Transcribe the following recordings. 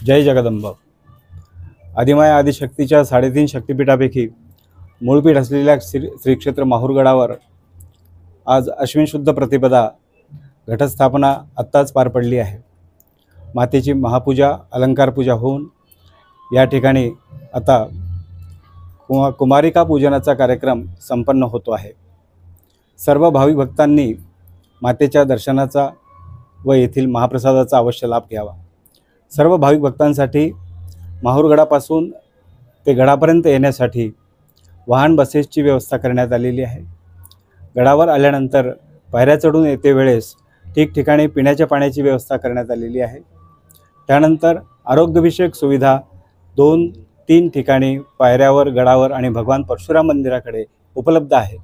जय जगदंब। आदिमाया आदिशक्तीच्या 3.5 शक्तिपीठापैकी मूळपीठ असलेल्या श्री क्षेत्र माहूरगडावर आज अश्विन शुद्ध प्रतिपदा घटस्थापना आत्ताच पार पडली आहे। मातेची महापूजा अलंकार पूजा होऊन या ठिकाणी आता कुमारिका पूजनाचा कार्यक्रम संपन्न होतो आहे। सर्व भाविक भक्तांनी मातेच्या दर्शनाचा व येथील महाप्रसादाचा अवश्य लाभ घ्यावा। सर्व भाविक भक्तांसाठी माहूरगडापासून ते गडापर्यंत येण्यासाठी वाहन बसेसची व्यवस्था करण्यात आलेली आहे। गडावर आल्यानंतर पायऱ्या चढून येते वेळेस ठिकठिकाणी पिण्याच्या पाण्याची व्यवस्था करण्यात आलेली आहे। त्यानंतर आरोग्यविषयक सुविधा 2-3 ठिकाणी पायऱ्यावर, गडावर आणि भगवान परशुराम मंदिराकडे उपलब्ध आहे।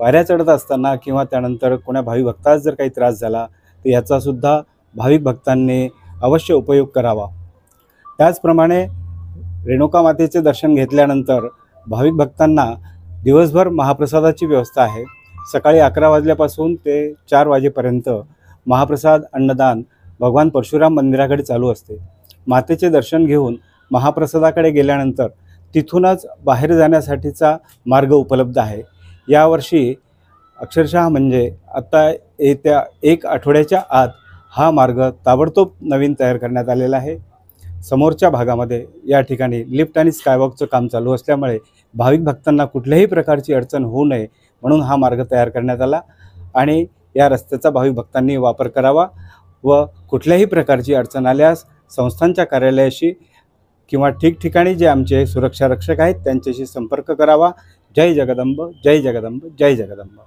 पायऱ्या चढत असताना किंवा त्यानंतर कोणा भाविक भक्तास जर काही त्रास झाला तर याचा सुद्धा भाविक भक्तांनी अवश्य उपयोग करावा। त्याचप्रमाणे रेणुका मातेचे दर्शन घेतल्यानंतर भाविक भक्तांना दिवसभर महाप्रसादाची व्यवस्था आहे। सकाळी 11 वाजल्यापासून ते 4 वाजेपर्यंत महाप्रसाद अन्नदान भगवान परशुराम मंदिराकडे चालू असते। मातेचे दर्शन घेऊन महाप्रसादाकडे गेल्यानंतर तिथूनच बाहेर जाण्यासाठीचा मार्ग उपलब्ध आहे। यावर्षी अक्षरशः म्हणजे आता येत्या 1 आठवड्याच्या आत हा मार्ग ताबडतोब नवीन तयार करण्यात आलेला आहे। समोरच्या भागामध्ये या ठिकाणी लिफ्ट आणि स्कायवॉकचं काम चालू असल्यामुळे भाविक भक्तांना कुठल्याही प्रकारची अडचण होऊ नये म्हणून हा मार्ग तयार करण्यात आला आणि या रस्त्याचा भाविक भक्तांनी वापर करावा व कुठल्याही प्रकारची अडचण आल्यास संस्थांच्या कार्यालयाशी किंवा ठिकठिकाणी जे आमचे सुरक्षा रक्षक आहेत त्यांच्याशी संपर्क करावा। जय जगदंब, जय जगदंब, जय जगदंब।